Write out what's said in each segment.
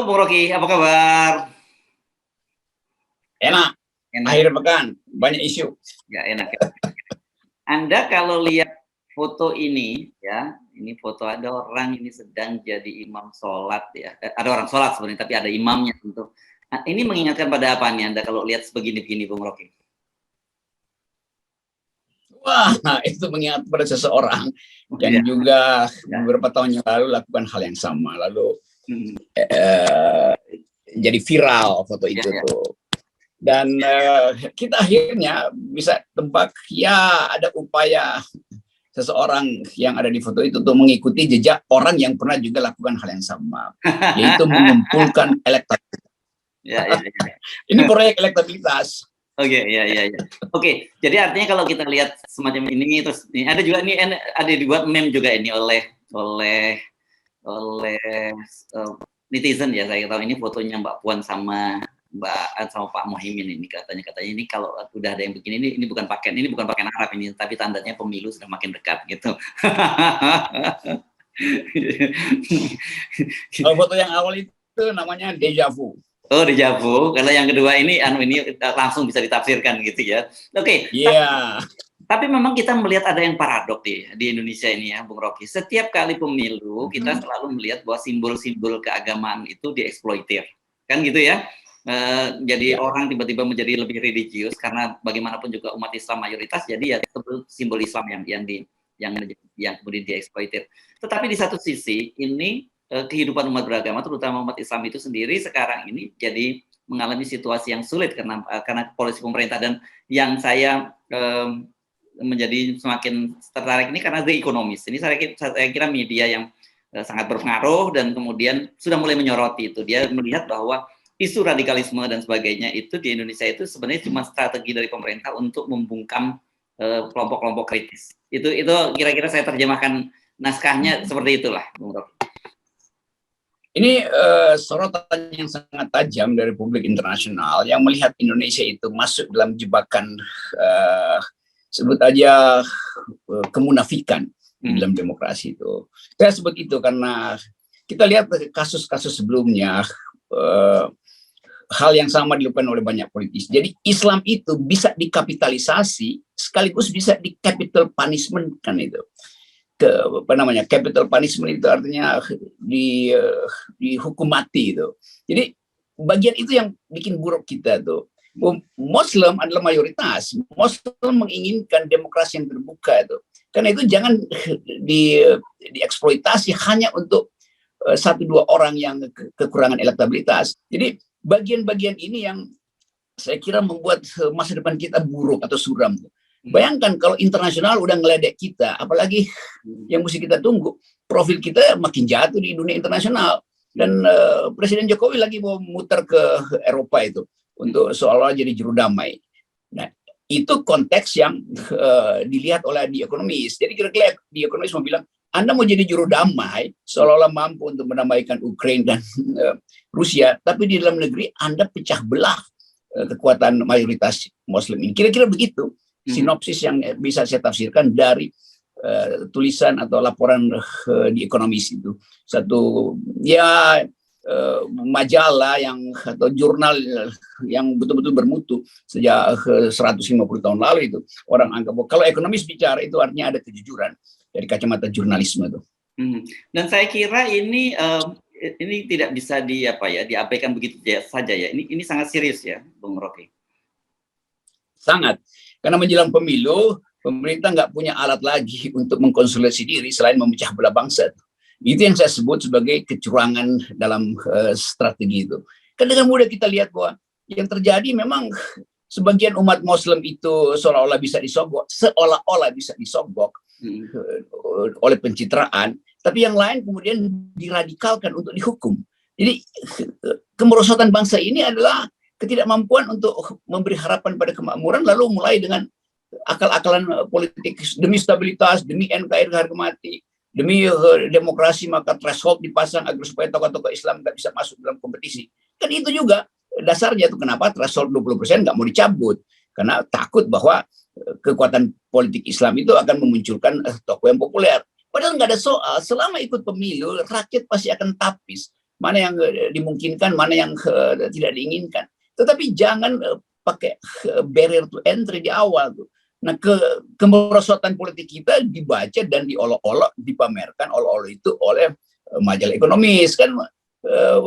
Bung Rocky, apa kabar? Enak. Akhir pekan, banyak isu. Ya, enak. Anda kalau lihat foto ini, ya, ini foto ada orang ini sedang jadi imam sholat, ya. Ada orang sholat sebenarnya, tapi ada imamnya tentu. Nah, ini mengingatkan pada apa nih Anda kalau lihat sebegini-begini, Bung Rocky? Wah, itu mengingat pada seseorang yang juga beberapa tahun yang lalu lakukan hal yang sama, lalu jadi viral foto itu tuh. Dan kita akhirnya bisa tebak, ya ada upaya seseorang yang ada di foto itu untuk mengikuti jejak orang yang pernah juga lakukan hal yang sama, yaitu mengumpulkan elektabilitas. Ini proyek elektabilitas. Oke, Oke, jadi artinya kalau kita lihat semacam ini, terus ini ada juga ini ada dibuat meme juga ini oleh netizen ya, saya tahu ini fotonya Mbak Puan sama Pak Muhaimin ini katanya ini kalau udah ada yang begini ini bukan pakaian Arab ini, tapi tandanya pemilu sudah makin dekat gitu. Kalau foto yang awal itu namanya deja vu. Oh, deja vu. Kalau yang kedua ini langsung bisa ditafsirkan gitu ya. Oke. Iya. Tapi memang kita melihat ada yang paradok di Indonesia ini ya, Bung Rocky. Setiap kali pemilu kita selalu melihat bahwa simbol-simbol keagamaan itu dieksploitir. Kan gitu ya. Jadi orang tiba-tiba menjadi lebih religius karena bagaimanapun juga umat Islam mayoritas, jadi ya simbol Islam yang kemudian dieksploitir. Tetapi di satu sisi ini kehidupan umat beragama, terutama umat Islam itu sendiri sekarang ini jadi mengalami situasi yang sulit karena polisi pemerintah. Dan yang saya menjadi semakin tertarik ini karena The Economist. Ini saya kira media yang sangat berpengaruh dan kemudian sudah mulai menyoroti itu. Dia melihat bahwa isu radikalisme dan sebagainya itu di Indonesia itu sebenarnya cuma strategi dari pemerintah untuk membungkam kelompok-kelompok kritis. Itu kira-kira saya terjemahkan naskahnya seperti itulah, Bung Rocky. Ini sorotan yang sangat tajam dari publik internasional yang melihat Indonesia itu masuk dalam jebakan sebut aja kemunafikan di dalam demokrasi itu. Saya sebut itu karena kita lihat kasus-kasus sebelumnya hal yang sama dilakukan oleh banyak politisi. Jadi Islam itu bisa dikapitalisasi sekaligus bisa di capital punishment kan itu. Capital punishment itu artinya dihukum mati itu. Jadi bagian itu yang bikin buruk kita tuh. Muslim adalah mayoritas. Muslim menginginkan demokrasi yang terbuka itu. Karena itu jangan dieksploitasi hanya untuk satu dua orang yang kekurangan elektabilitas. Jadi bagian-bagian ini yang saya kira membuat masa depan kita buruk atau suram. Bayangkan kalau internasional udah ngeledek kita, apalagi yang mesti kita tunggu, profil kita makin jatuh di dunia internasional. Dan Presiden Jokowi lagi mau muter ke Eropa itu untuk seolah-olah jadi juru damai. Nah, itu konteks yang dilihat oleh The Economist. Jadi kira-kira The Economist mau bilang, Anda mau jadi juru damai, seolah-olah mampu untuk mendamaikan Ukraina dan Rusia, tapi di dalam negeri Anda pecah belah kekuatan mayoritas Muslim ini. Kira-kira begitu sinopsis yang bisa saya tafsirkan dari tulisan atau laporan di Economist itu. Satu majalah atau jurnal yang betul-betul bermutu sejak 150 tahun lalu itu. Orang anggap bahwa kalau Economist bicara itu artinya ada kejujuran dari kacamata jurnalisme itu. Dan saya kira ini tidak bisa diabaikan begitu saja ya. Ini sangat serius ya, Bung Rocky. Sangat. Karena menjelang pemilu, pemerintah nggak punya alat lagi untuk mengkonsolidasi diri selain memecah belah bangsa. Itu yang saya sebut sebagai kecurangan dalam strategi itu. Kan dengan mudah kita lihat bahwa yang terjadi memang sebagian umat Muslim itu seolah-olah bisa disogok oleh pencitraan, tapi yang lain kemudian diradikalkan untuk dihukum. Jadi kemerosotan bangsa ini adalah ketidakmampuan untuk memberi harapan pada kemakmuran, lalu mulai dengan akal-akalan politik demi stabilitas, demi NKRI harga mati, demi demokrasi maka threshold dipasang agar supaya tokoh-tokoh Islam nggak bisa masuk dalam kompetisi. Kan itu juga dasarnya tuh kenapa threshold 20% nggak mau dicabut, karena takut bahwa kekuatan politik Islam itu akan memunculkan tokoh yang populer. Padahal nggak ada soal, selama ikut pemilu rakyat pasti akan tapis mana yang dimungkinkan, mana yang tidak diinginkan. Tetapi jangan pakai barrier to entry di awal tuh. Nah, kemerosotan politik kita dibaca dan diolok-olok, dipamerkan olok-olok itu oleh majalah ekonomis kan.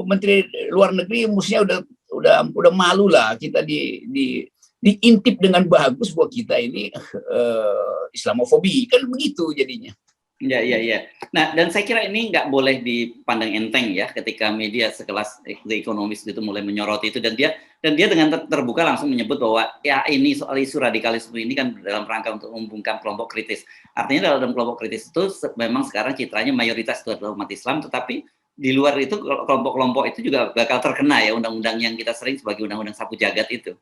Menteri Luar Negeri mestinya udah malu lah kita diintip dengan bagus bahwa kita ini Islamofobi kan begitu jadinya. Ya, ya, ya. Nah, dan saya kira ini nggak boleh dipandang enteng ya, ketika media sekelas The Economist itu mulai menyoroti itu, dan dia dengan terbuka langsung menyebut bahwa ya ini soal isu radikalisme ini kan dalam rangka untuk membungkam kelompok kritis. Artinya dalam kelompok kritis itu memang sekarang citranya mayoritas itu adalah umat Islam, tetapi di luar itu kelompok-kelompok itu juga bakal terkena ya undang-undang yang kita sering sebagai undang-undang sapu jagat itu.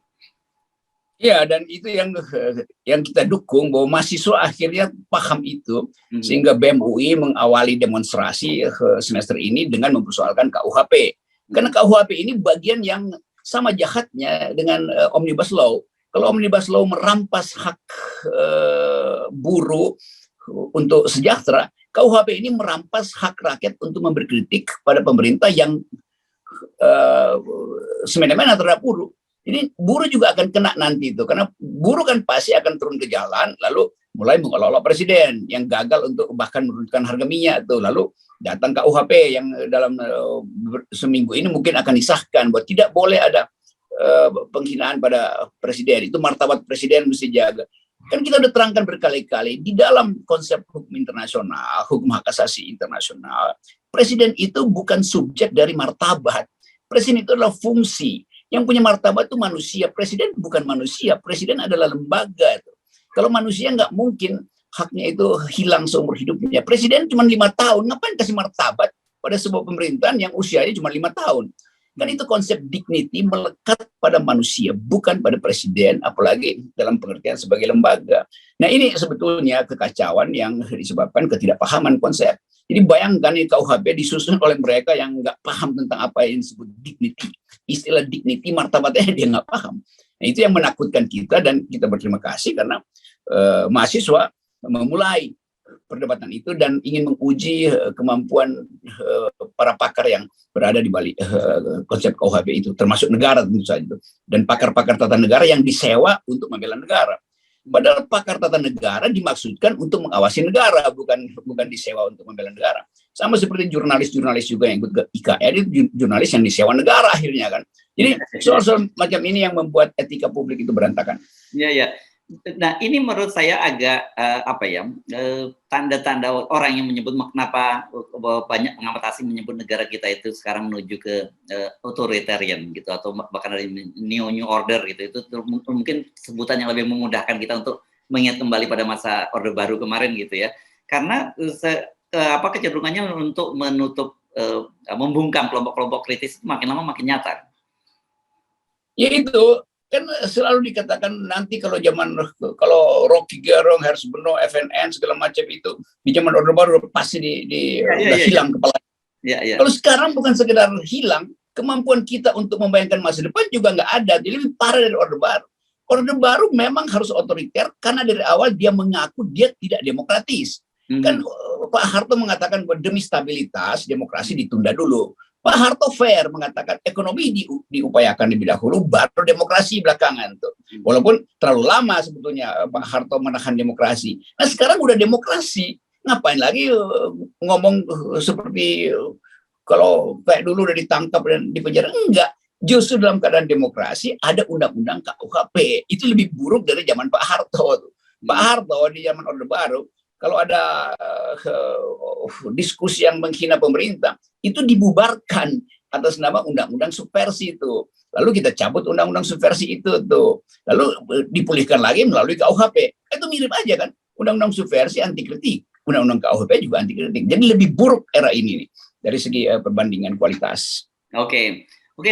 Ya, dan itu yang kita dukung, bahwa mahasiswa akhirnya paham itu, sehingga BEM UI mengawali demonstrasi semester ini dengan mempersoalkan KUHP. Karena KUHP ini bagian yang sama jahatnya dengan Omnibus Law. Kalau Omnibus Law merampas hak buruh untuk sejahtera, KUHP ini merampas hak rakyat untuk memberi kritik pada pemerintah yang semena-mena terhadap buruh. Jadi buruh juga akan kena nanti itu, karena buruh kan pasti akan turun ke jalan, lalu mulai mengolok-olok presiden yang gagal untuk bahkan menurunkan harga minyak tuh, lalu datang KUHP yang dalam seminggu ini mungkin akan disahkan bahwa tidak boleh ada penghinaan pada presiden, itu martabat presiden mesti jaga. Kan kita udah terangkan berkali-kali di dalam konsep hukum internasional, hukum hak asasi internasional, presiden itu bukan subjek dari martabat, presiden itu adalah fungsi. Yang punya martabat itu manusia. Presiden bukan manusia, presiden adalah lembaga. Kalau manusia nggak mungkin haknya itu hilang seumur hidupnya. Presiden cuma 5 tahun, ngapain kasih martabat pada sebuah pemerintahan yang usianya cuma 5 tahun? Kan itu konsep dignity melekat pada manusia, bukan pada presiden, apalagi dalam pengertian sebagai lembaga. Nah, ini sebetulnya kekacauan yang disebabkan ketidakpahaman konsep. Jadi bayangkan ini KUHP disusun oleh mereka yang nggak paham tentang apa yang disebut dignity. Istilah dignity, martabatnya dia nggak paham. Nah, itu yang menakutkan kita, dan kita berterima kasih karena mahasiswa memulai perdebatan itu dan ingin menguji kemampuan para pakar yang berada di balik konsep KUHP itu, termasuk negara tentu saja, dan pakar-pakar tata negara yang disewa untuk membela negara. Padahal pakar tata negara dimaksudkan untuk mengawasi negara, bukan disewa untuk membela negara. Sama seperti jurnalis-jurnalis juga yang ikut ke IKN, itu jurnalis yang disewa negara akhirnya kan. Jadi soal-soal macam ini yang membuat etika publik itu berantakan. Iya, ya. Nah, ini menurut saya agak tanda-tanda orang yang menyebut kenapa banyak pengamat asing menyebut negara kita itu sekarang menuju ke authoritarian gitu, atau bahkan dari new order gitu. Itu mungkin sebutan yang lebih memudahkan kita untuk mengingat kembali pada masa Orde Baru kemarin gitu ya. Karena kecenderungannya untuk menutup membungkam kelompok-kelompok kritis itu makin lama makin nyata. Ya itu kan selalu dikatakan nanti kalau Rocky Gerung, Hersberno, FNN segala macam itu di zaman Orde Baru pasti hilang kepala. Kalau sekarang bukan sekedar hilang, kemampuan kita untuk membayangkan masa depan juga nggak ada. Jadi lebih parah dari Orde Baru. Orde Baru memang harus otoriter karena dari awal dia mengaku dia tidak demokratis. Kan Pak Harto mengatakan bahwa demi stabilitas demokrasi ditunda dulu. Pak Harto fair mengatakan ekonomi diupayakan lebih dahulu, baru demokrasi belakangan tuh. Walaupun terlalu lama sebetulnya Pak Harto menahan demokrasi. Nah sekarang udah demokrasi, ngapain lagi ngomong seperti kalau kayak dulu udah ditangkap dan dipenjara? Enggak. Justru dalam keadaan demokrasi ada undang-undang KUHP. Itu lebih buruk dari zaman Pak Harto tuh. Pak Harto di zaman Orde Baru, kalau ada diskusi yang menghina pemerintah, itu dibubarkan atas nama undang-undang subversi itu. Lalu kita cabut undang-undang subversi itu tuh. Lalu dipulihkan lagi melalui KUHP. Itu mirip aja kan. Undang-undang subversi anti kritik, undang-undang KUHP juga anti kritik. Jadi lebih buruk era ini nih, dari segi perbandingan kualitas. Oke,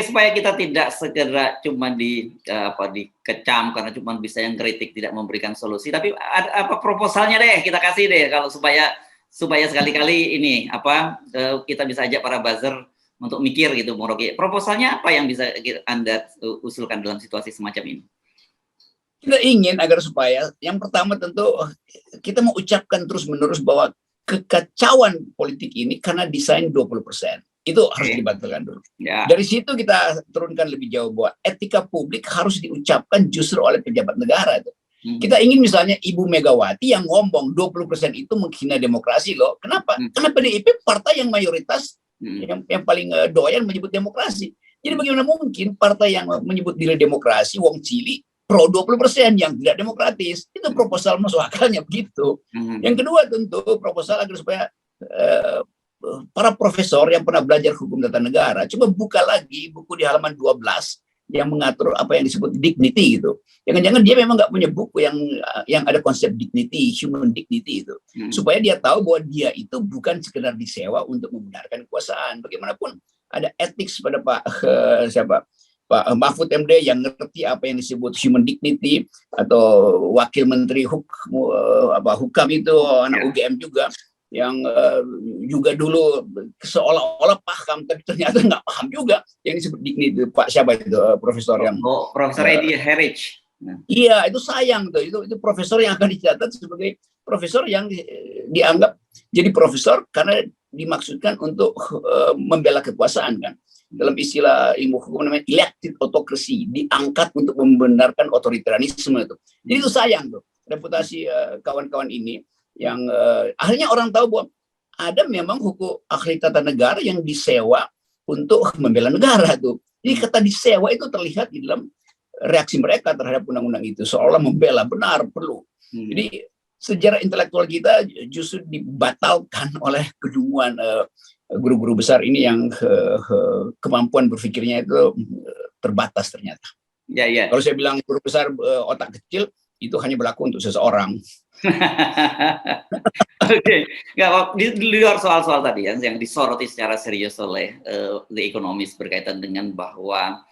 supaya kita tidak segera cuma dikecam karena cuma bisa yang kritik, tidak memberikan solusi, tapi apa proposalnya deh, kita kasih deh, kalau supaya sekali-kali ini kita bisa ajak para buzzer untuk mikir gitu, Bung Rocky. Proposalnya apa yang bisa Anda usulkan dalam situasi semacam ini? Kita ingin agar supaya yang pertama tentu kita mengucapkan terus-menerus bahwa kekacauan politik ini karena desain 20%. Itu harus dibatalkan dulu. Ya. Dari situ kita turunkan lebih jauh bahwa etika publik harus diucapkan justru oleh pejabat negara. Kita ingin misalnya Ibu Megawati yang ngomong 20% itu menghina demokrasi loh. Kenapa? Karena PDIP partai yang mayoritas yang paling doyan menyebut demokrasi. Jadi bagaimana mungkin partai yang menyebut diri demokrasi, wong cili, pro 20% yang tidak demokratis? Itu proposal masuk akalnya begitu. Yang kedua tentu proposal agar supaya para profesor yang pernah belajar hukum tata negara, coba buka lagi buku di halaman 12 yang mengatur apa yang disebut dignity gitu. Jangan-jangan dia memang nggak punya buku yang ada konsep dignity, human dignity itu. Supaya dia tahu bahwa dia itu bukan sekedar disewa untuk membenarkan kekuasaan. Bagaimanapun ada etik pada Pak Mahfud MD yang ngerti apa yang disebut human dignity, atau Wakil Menteri Hukam itu anak UGM juga, yang juga dulu seolah-olah paham tapi ternyata nggak paham juga yang disebut dignity. Pak siapa itu profesor yang Profesor Eddie Harridge. Iya, itu sayang tuh. Itu profesor yang akan dicatat sebagai profesor yang dianggap jadi profesor karena dimaksudkan untuk membela kekuasaan kan. Dalam istilah ilmu hukum namanya elected autocracy, diangkat untuk membenarkan otoritarianisme itu. Jadi itu sayang tuh reputasi kawan-kawan ini yang akhirnya orang tahu bahwa ada memang hukum ahli tata negara yang disewa untuk membela negara tuh. Jadi kata disewa itu terlihat di dalam reaksi mereka terhadap undang-undang itu, seolah membela, benar, perlu. Jadi sejarah intelektual kita justru dibatalkan oleh kedunguan guru-guru besar ini yang kemampuan berpikirnya itu terbatas ternyata. Ya, ya. Kalau saya bilang guru besar otak kecil, itu hanya berlaku untuk seseorang. Oke, di luar soal-soal tadi yang disoroti secara serius oleh The Economist berkaitan dengan bahwa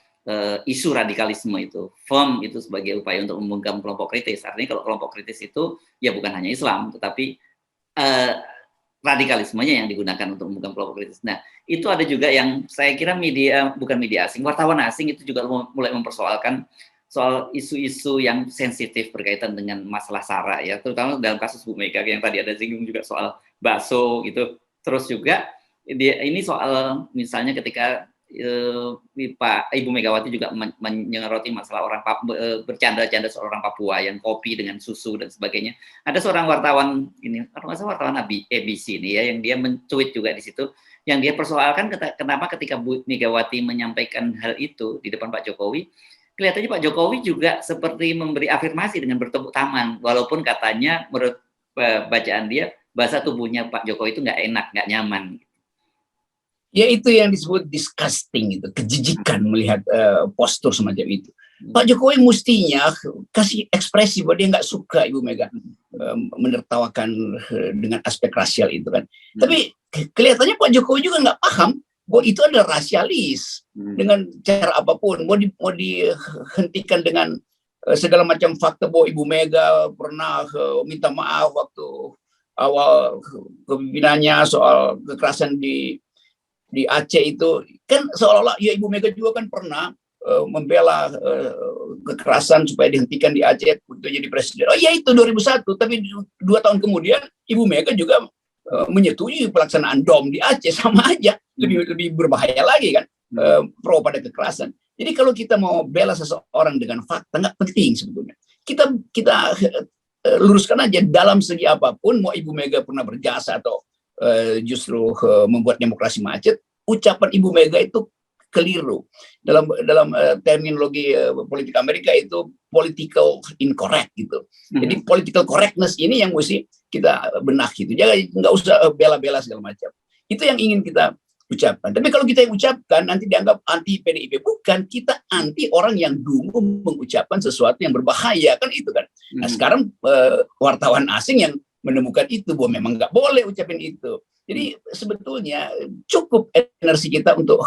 isu radikalisme itu, FOM itu sebagai upaya untuk membungkam kelompok kritis. Artinya kalau kelompok kritis itu ya bukan hanya Islam, tetapi radikalismenya yang digunakan untuk membungkam kelompok kritis. Nah, itu ada juga yang saya kira media, bukan media asing, wartawan asing itu juga mulai mempersoalkan soal isu-isu yang sensitif berkaitan dengan masalah SARA ya, terutama dalam kasus Bu Mega yang tadi ada singgung juga soal bakso gitu. Terus juga ini soal misalnya ketika Ibu Megawati juga menyoroti masalah orang bercanda-canda soal orang Papua yang kopi dengan susu dan sebagainya. Ada seorang wartawan ini, wartawan ABC ini ya, yang dia men-tweet juga di situ, yang dia persoalkan kenapa ketika Bu Megawati menyampaikan hal itu di depan Pak Jokowi, kelihatannya Pak Jokowi juga seperti memberi afirmasi dengan bertepuk tangan, walaupun katanya menurut bacaan dia bahasa tubuhnya Pak Jokowi itu nggak enak, nggak nyaman. Ya itu yang disebut disgusting, itu kejijikan melihat postur semacam itu. Pak Jokowi mestinya kasih ekspresi bahwa dia nggak suka Ibu Mega menertawakan dengan aspek rasial itu kan. Tapi kelihatannya Pak Jokowi juga nggak paham bahwa itu adalah rasialis dengan cara apapun. Mau dihentikan dengan segala macam fakta bahwa Ibu Mega pernah minta maaf waktu awal kepemimpinannya soal kekerasan di Aceh itu, kan seolah-olah ya Ibu Mega juga kan pernah membela kekerasan supaya dihentikan di Aceh untuk jadi presiden. Oh iya itu 2001, tapi 2 tahun kemudian Ibu Mega juga menyetujui pelaksanaan DOM di Aceh, sama aja, lebih berbahaya lagi kan, pro pada kekerasan. Jadi kalau kita mau bela seseorang dengan fakta nggak penting sebetulnya. Kita luruskan aja dalam segi apapun, mau Ibu Mega pernah berjasa atau justru membuat demokrasi macet, ucapan Ibu Mega itu keliru. Dalam terminologi politik Amerika itu political incorrect gitu. Jadi political correctness ini yang mesti kita benahi gitu. Jangan, nggak usah bela-bela segala macam. Itu yang ingin kita ucapkan. Tapi kalau kita yang ucapkan nanti dianggap anti PDIP. Bukan, kita anti orang yang dulu mengucapkan sesuatu yang berbahaya kan itu kan. Nah sekarang wartawan asing yang menemukan itu bahwa memang nggak boleh ucapin itu. Jadi sebetulnya cukup energi kita untuk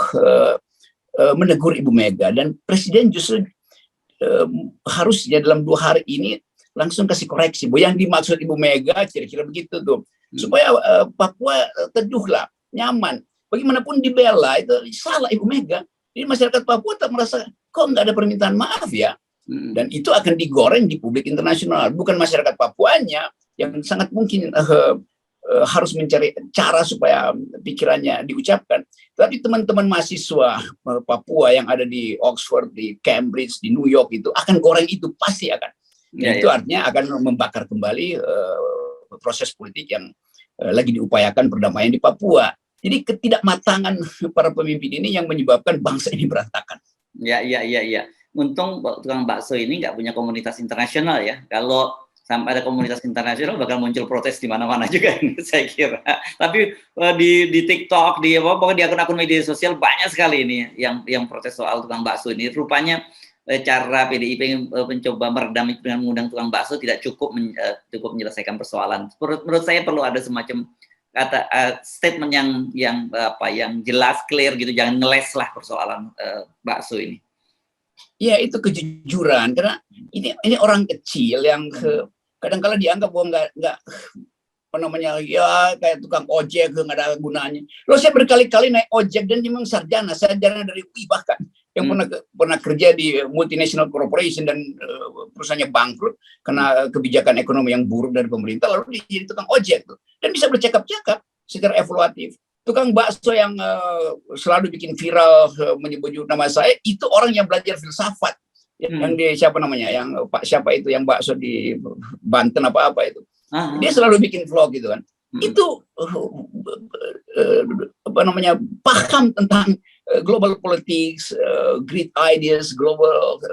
menegur Ibu Mega, dan Presiden justru harusnya dalam 2 hari ini langsung kasih koreksi bahwa yang dimaksud Ibu Mega kira-kira begitu tuh, supaya Papua teduhlah, nyaman. Bagaimanapun dibela itu salah Ibu Mega. Jadi masyarakat Papua tak merasa kok nggak ada permintaan maaf ya, dan itu akan digoreng di publik internasional, bukan masyarakat Papuanya yang sangat mungkin harus mencari cara supaya pikirannya diucapkan. Tapi teman-teman mahasiswa Papua yang ada di Oxford, di Cambridge, di New York itu akan goreng itu, pasti akan. Itu artinya akan membakar kembali proses politik yang lagi diupayakan perdamaian di Papua. Jadi ketidakmatangan para pemimpin ini yang menyebabkan bangsa ini berantakan. Ya. Untung tukang bakso ini nggak punya komunitas internasional ya. Kalau sampai ada komunitas internasional bakal muncul protes di mana-mana juga ini, saya kira. Tapi di TikTok, di pokoknya di akun-akun media sosial banyak sekali ini yang protes soal tukang bakso ini. Rupanya cara PDIP mencoba meredam dengan mengundang tukang bakso tidak cukup menyelesaikan persoalan. Menurut saya perlu ada semacam kata statement yang jelas, clear gitu, jangan ngeles lah persoalan bakso ini. Ya, itu kejujuran, karena ini orang kecil yang kadang-kala dianggap bahwa nggak apa namanya, ya kayak tukang ojek nggak ada gunanya. Loh, saya berkali-kali naik ojek dan dia memang sarjana dari UI bahkan, yang pernah kerja di multinational corporation dan perusahaannya bangkrut karena kebijakan ekonomi yang buruk dari pemerintah, lalu dia jadi tukang ojek tuh, dan bisa bercakap-cakap secara evaluatif. Tukang bakso yang selalu bikin viral menyebut nama saya, itu orang yang belajar filsafat. Yang siapa namanya, yang Pak siapa itu yang bakso di Banten apa itu. Dia selalu bikin vlog gitu kan. Itu apa namanya, paham tentang global politics, great ideas, global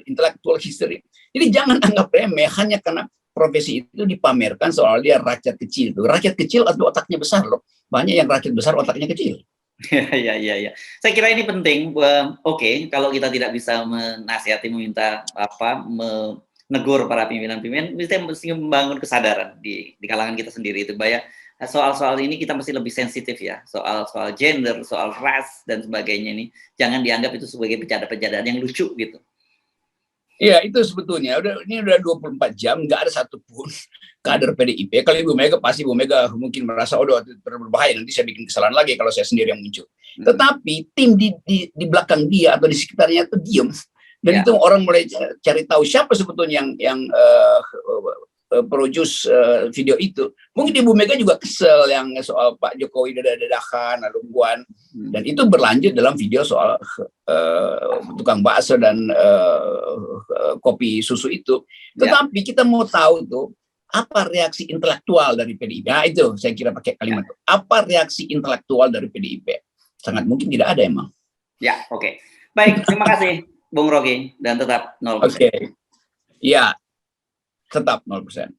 intellectual history. Jadi jangan anggap remeh hanya karena profesi itu dipamerkan soal dia rakyat kecil. Rakyat kecil atau otaknya besar loh. Banyak yang rakyat besar otaknya kecil. Ya. Saya kira ini penting. Oke, kalau kita tidak bisa menasihati, meminta menegur para pimpinan-pimpinan, kita mesti membangun kesadaran di kalangan kita sendiri itu, bahwa soal-soal ini kita mesti lebih sensitif ya. Soal gender, soal ras dan sebagainya ini jangan dianggap itu sebagai bercanda-bercandaan yang lucu gitu. Iya, itu sebetulnya ini udah 24 jam nggak ada satupun kader PDIP. Kalau Ibu Mega, pasti Ibu Mega mungkin merasa itu berbahaya, nanti saya bikin kesalahan lagi kalau saya sendiri yang muncul. Tetapi tim di belakang dia atau di sekitarnya itu diem, dan itu orang mulai cari tahu siapa sebetulnya yang produce video itu. Mungkin Ibu Mega juga kesel yang soal Pak Jokowi dadah-dadahan lalu buan, dan itu berlanjut dalam video soal tukang bakso dan kopi susu itu. Tetapi kita mau tahu tuh apa reaksi intelektual dari PDIP. Nah, itu saya kira pakai kalimat itu. Apa reaksi intelektual dari PDIP? Sangat mungkin tidak ada emang. Ya, oke. Baik, terima kasih Bung Rocky, dan tetap 0%. Oke. Ya, tetap 0%.